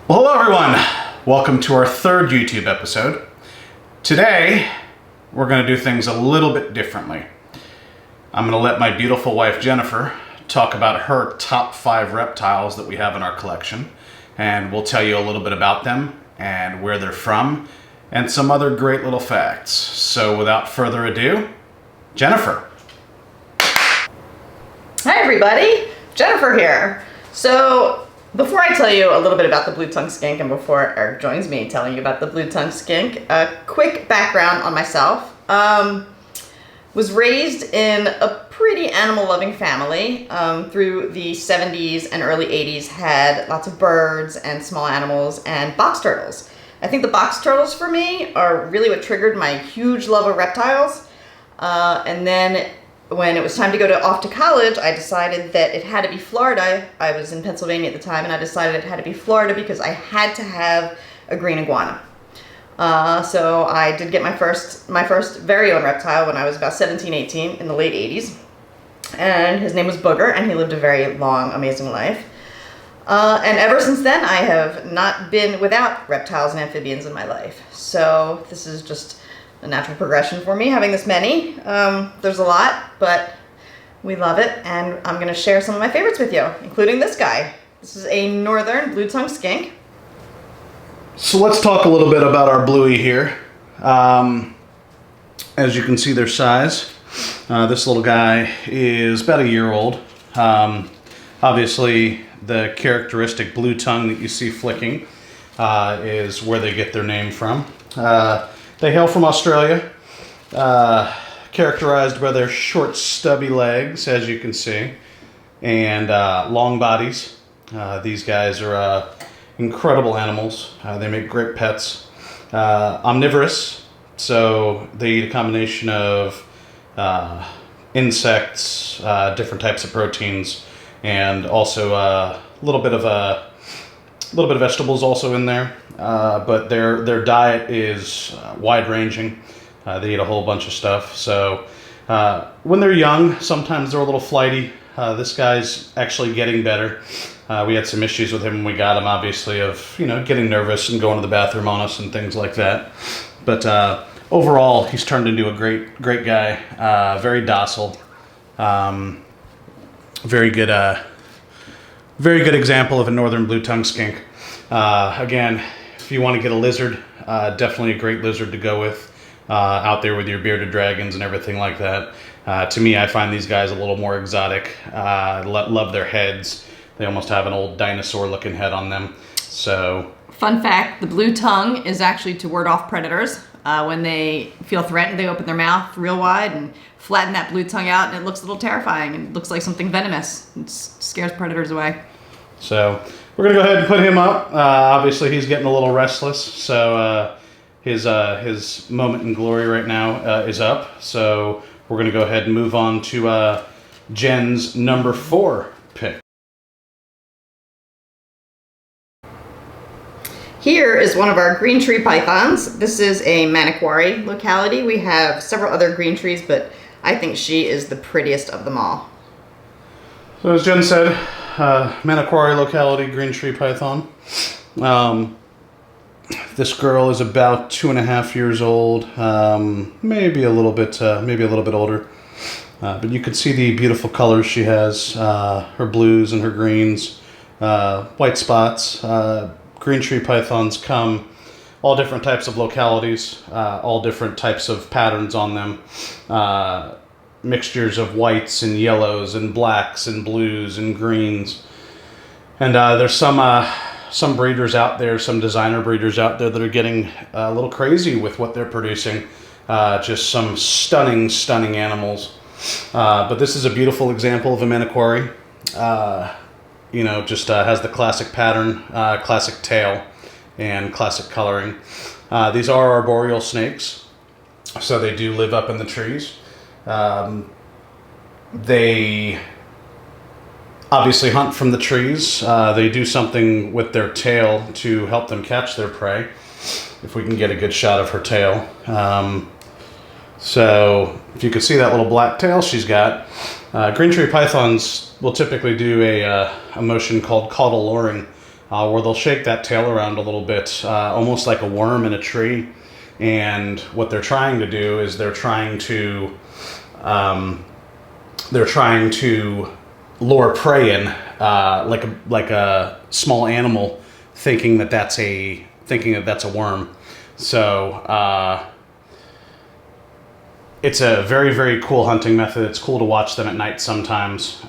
Well, hello everyone. Welcome to our third YouTube episode. Today, we're going to do things a little bit differently. I'm going to let my beautiful wife Jennifer talk about her top 5 reptiles that we have in our collection, and we'll tell you a little bit about them and where they're from and some other great little facts. So without further ado, Jennifer. Hi everybody, Jennifer here. So before I tell you a little bit about the blue-tongued skink and before Eric joins me telling you about the blue-tongued skink, a quick background on myself. Was raised in a pretty animal-loving family. Through the 70s and early 80s had lots of birds and small animals and box turtles. I think the box turtles for me are really what triggered my huge love of reptiles. And then when it was time to go off to college, I decided that it had to be Florida. I was in Pennsylvania at the time, and I decided it had to be Florida because I had to have a green iguana. So I did get my first very own reptile when I was about 17, 18 in the late 80s. And his name was Booger, and he lived a very long, amazing life. And ever since then, I have not been without reptiles and amphibians in my life. So this is just a natural progression for me, having this many. There's a lot, but we love it, and I'm going to share some of my favorites with you, including this guy. This is a northern blue-tongued skink. So let's talk a little bit about our bluey here. As you can see their size. This little guy is about a year old. Obviously, the characteristic blue tongue that you see flicking is where they get their name from. They hail from Australia, characterized by their short, stubby legs, as you can see, and long bodies. These guys are incredible animals. They make great pets. Omnivorous, so they eat a combination of insects, different types of proteins, and also a little bit of vegetables also in there. But their diet is wide-ranging. They eat a whole bunch of stuff. So when they're young, sometimes they're a little flighty. This guy's actually getting better. We had some issues with him when we got him, obviously, of getting nervous and going to the bathroom on us and things like that. But overall, he's turned into a great guy. Very docile. Very good example of a northern blue-tongued skink. Again, if you want to get a lizard, definitely a great lizard to go with out there with your bearded dragons and everything like that. To me, I find these guys a little more exotic. Love their heads. They almost have an old dinosaur-looking head on them. So, Fun fact, the blue tongue is actually to ward off predators. When they feel threatened, they open their mouth real wide and flatten that blue tongue out, and it looks a little terrifying and looks like something venomous. It scares predators away. So we're going to go ahead and put him up. Obviously, he's getting a little restless, so his moment in glory right now is up. So we're going to go ahead and move on to Jenn's number 4 pick. Here is one of our green tree pythons. This is a Manokwari locality. We have several other green trees, but I think she is the prettiest of them all. So as Jenn said, Manokwari locality, green tree python. This girl is about 2.5 years old, maybe a little bit older. But you can see the beautiful colors she has, her blues and her greens, white spots. Green tree pythons come all different types of localities, all different types of patterns on them. Mixtures of whites and yellows and blacks and blues and greens. And there's some breeders out there, some designer breeders out there that are getting a little crazy with what they're producing. Just some stunning animals. But this is a beautiful example of a Manokwari. Just has the classic pattern, classic tail, and classic coloring. These are arboreal snakes, so they do live up in the trees. They obviously hunt from the trees. They do something with their tail to help them catch their prey, if we can get a good shot of her tail. So if you can see that little black tail she's got, green tree pythons will typically do a motion called caudal luring, where they'll shake that tail around a little bit, almost like a worm in a tree. And what they're trying to do is they're trying to lure prey in, like a small animal, thinking that that's a worm. So it's a very, very cool hunting method. It's cool to watch them at night sometimes.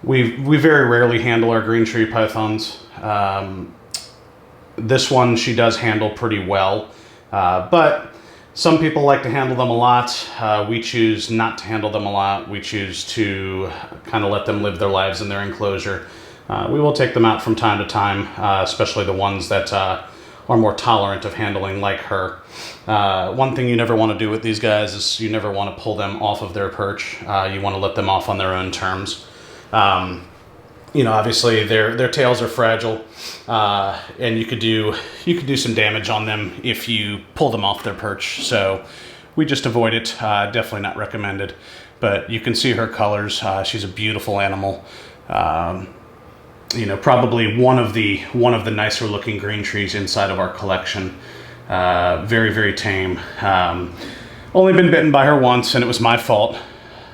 We very rarely handle our green tree pythons. This one she does handle pretty well, but some people like to handle them a lot. We choose not to handle them a lot. We choose to kind of let them live their lives in their enclosure. We will take them out from time to time, especially the ones that are more tolerant of handling, like her. One thing you never want to do with these guys is you never want to pull them off of their perch. You want to let them off on their own terms. Obviously their tails are fragile, and you could do some damage on them if you pull them off their perch. So we just avoid it. Definitely not recommended. But you can see her colors. She's a beautiful animal. Probably one of the nicer looking green trees inside of our collection. Very, very tame. Only been bitten by her once, and it was my fault.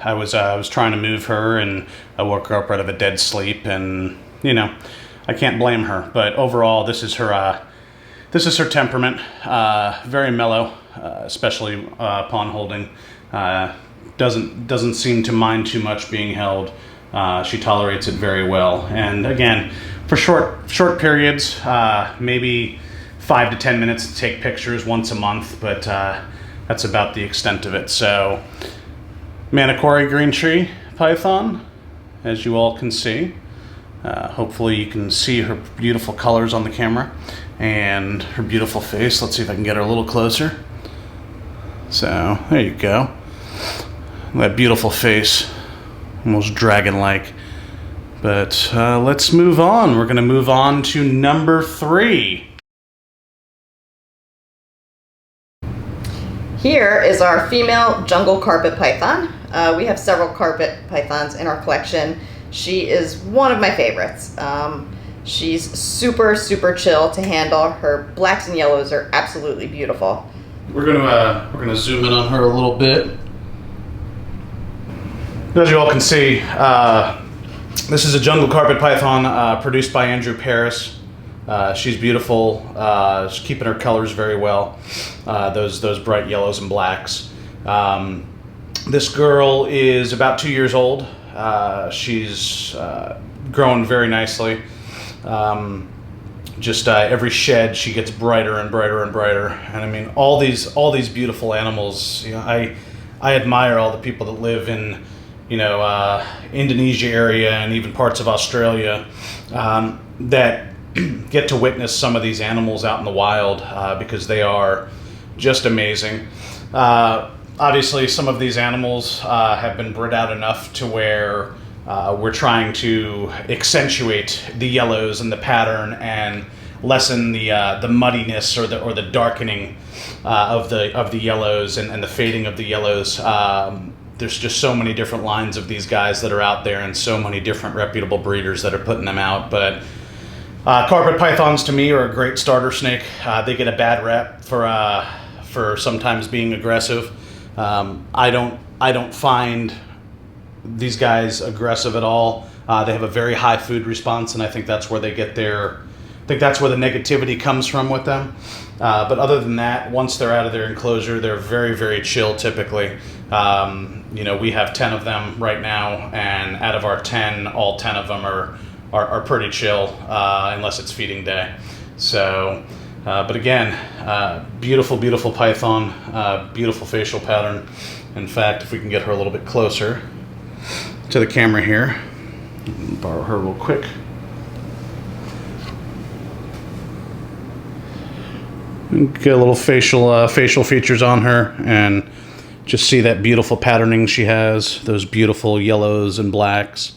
I was trying to move her, and I woke her up out of a dead sleep, and I can't blame her. But overall, this is her temperament. Very mellow, especially upon holding. Doesn't seem to mind too much being held. She tolerates it very well. And again, for short periods, maybe 5 to 10 minutes to take pictures once a month, but that's about the extent of it. So Manicory green tree python, as you all can see. Hopefully you can see her beautiful colors on the camera and her beautiful face. Let's see if I can get her a little closer. So there you go. That beautiful face, almost dragon-like. But let's move on. We're going to move on to number 3. Here is our female jungle carpet python. We have several carpet pythons in our collection. She is one of my favorites. She's super, super chill to handle. Her blacks and yellows are absolutely beautiful. We're gonna zoom in on her a little bit. As you all can see, this is a jungle carpet python produced by Andrew Paris. She's beautiful. She's keeping her colors very well. Those bright yellows and blacks. This girl is about 2 years old. She's grown very nicely. Every shed she gets brighter and brighter and brighter. And I mean, all these beautiful animals. I admire all the people that live in Indonesia area and even parts of Australia that get to witness some of these animals out in the wild, because they are just amazing. Obviously, some of these animals have been bred out enough to where we're trying to accentuate the yellows and the pattern and lessen the muddiness or the darkening of the yellows and the fading of the yellows. There's just so many different lines of these guys that are out there, and so many different reputable breeders that are putting them out. But carpet pythons to me are a great starter snake. They get a bad rep for sometimes being aggressive. I don't find these guys aggressive at all. They have a very high food response, and I think that's where they get that's where the negativity comes from with them. But other than that, once they're out of their enclosure, they're very, very chill typically. We have 10 of them right now, and out of our 10, all 10 of them are pretty chill, unless it's feeding day. So, but again, beautiful, beautiful python, beautiful facial pattern. In fact, if we can get her a little bit closer to the camera here, borrow her real quick. Get a little facial features on her, and just see that beautiful patterning she has, those beautiful yellows and blacks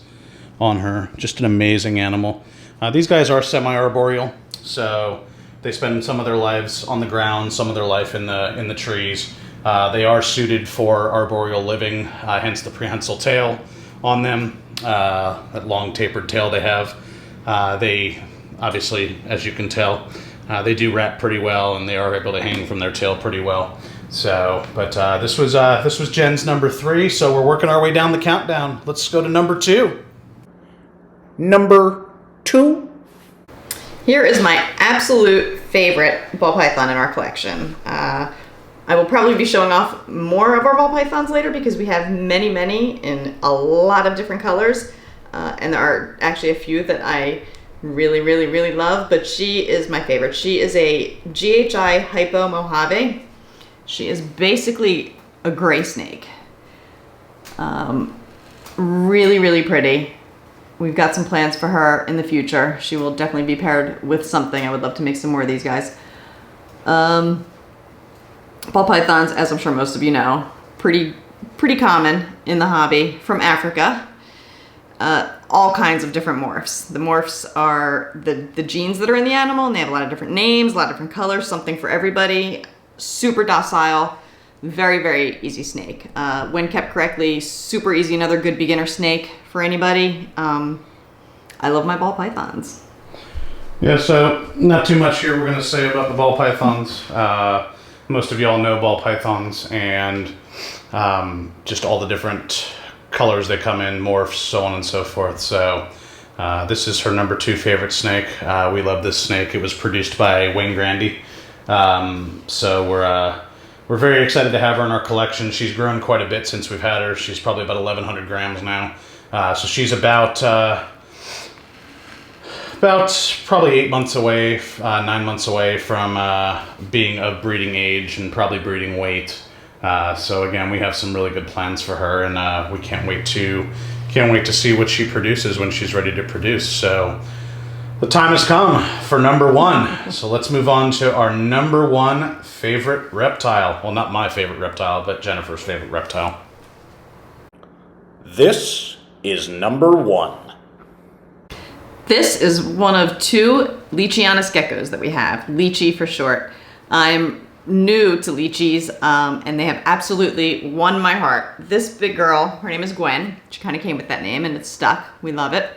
on her. Just an amazing animal. These guys are semi-arboreal, so they spend some of their lives on the ground, some of their life in the trees. They are suited for arboreal living, hence the prehensile tail on them, that long tapered tail they have. They obviously, as you can tell, they do wrap pretty well, and they are able to hang from their tail pretty well. So, but this was Jenn's number 3. So we're working our way down the countdown. Let's go to number 2. Number 2. Here is my absolute favorite ball python in our collection. I will probably be showing off more of our ball pythons later because we have many in a lot of different colors. And there are actually a few that I really love, but she is my favorite. She is a GHI Hypo Mojave. She is basically a gray snake. Really pretty. We've got some plans for her in the future. She will definitely be paired with something. I would love to make some more of these guys. Ball pythons, as I'm sure most of you know, pretty common in the hobby, from Africa. All kinds of different morphs. The morphs are the genes that are in the animal, and they have a lot of different names, a lot of different colors, something for everybody. Super docile, very easy snake. When kept correctly, super easy. Another good beginner snake for anybody. I love my ball pythons. Yeah, so not too much here we're going to say about the ball pythons. Most of y'all know ball pythons and just all the different colors they come in, morphs, so on and so forth. So this is her number 2 favorite snake. We love this snake. It was produced by Wayne Grandy. So we're very excited to have her in our collection. She's grown quite a bit since we've had her. She's probably about 1,100 grams now. So she's about probably 8 months away, 9 months away from being of breeding age and probably breeding weight. So again, we have some really good plans for her, and we can't wait to see what she produces when she's ready to produce. So the time has come for number 1. So let's move on to our number 1 favorite reptile. Well, not my favorite reptile, but Jennifer's favorite reptile. This is number 1. This is one of 2 Lychee geckos that we have, Lychee for short. I'm new to Lychees, and they have absolutely won my heart. This big girl, her name is Gwen. She kind of came with that name, and it's stuck. We love it.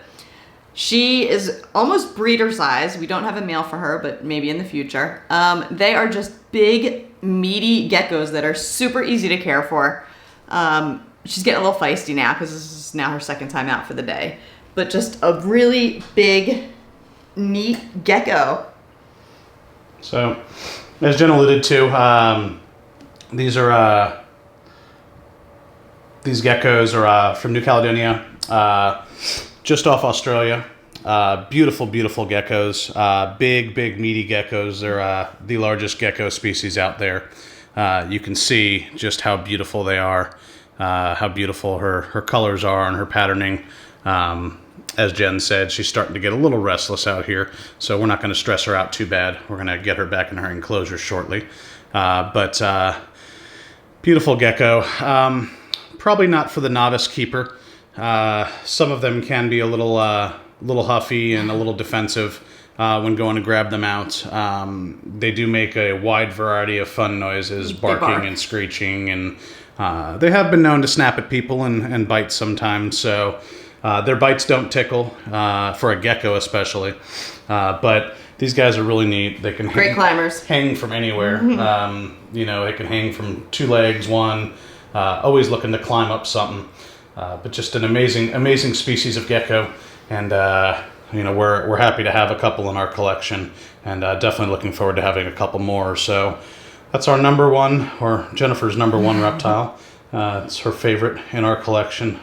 She is almost breeder size. We don't have a male for her, but maybe in the future. They are just big, meaty geckos that are super easy to care for. She's getting a little feisty now because this is now her second time out for the day. But just a really big, neat gecko. So, as Jen alluded to, these geckos are from New Caledonia, just off Australia. Beautiful geckos. Big, meaty geckos. They're the largest gecko species out there. You can see just how beautiful they are, how beautiful her colors are and her patterning. As Jen said, she's starting to get a little restless out here, so we're not going to stress her out too bad. We're going to get her back in her enclosure shortly. But beautiful gecko. Probably not for the novice keeper. Some of them can be a little huffy and a little defensive when going to grab them out. They do make a wide variety of fun noises, barking and screeching, and they have been known to snap at people and bite sometimes. So their bites don't tickle, for a gecko especially. But these guys are really neat. They can great climbers. Hang from anywhere. They can hang from 2 legs, 1, always looking to climb up something. But just an amazing species of gecko. And we're happy to have a couple in our collection, and definitely looking forward to having a couple more. So that's our number 1, or Jennifer's number 1 reptile. It's her favorite in our collection.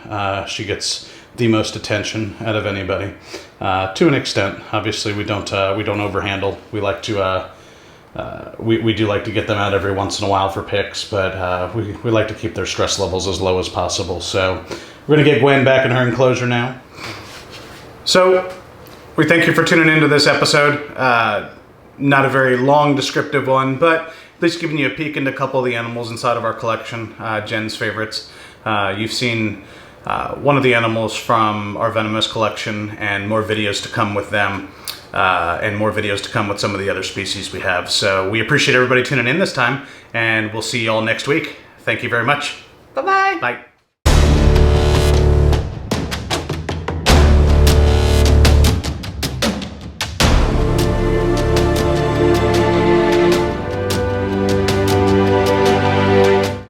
She gets the most attention out of anybody, to an extent. Obviously, we don't overhandle. We like to we do like to get them out every once in a while for picks, but we like to keep their stress levels as low as possible. So we're gonna get Gwen back in her enclosure now. So we thank you for tuning into this episode. Not a very long descriptive one, but at least giving you a peek into a couple of the animals inside of our collection, Jen's favorites. You've seen one of the animals from our venomous collection, and more videos to come with them, and more videos to come with some of the other species we have. So we appreciate everybody tuning in this time, and we'll see you all next week. Thank you very much. Bye-bye. Bye.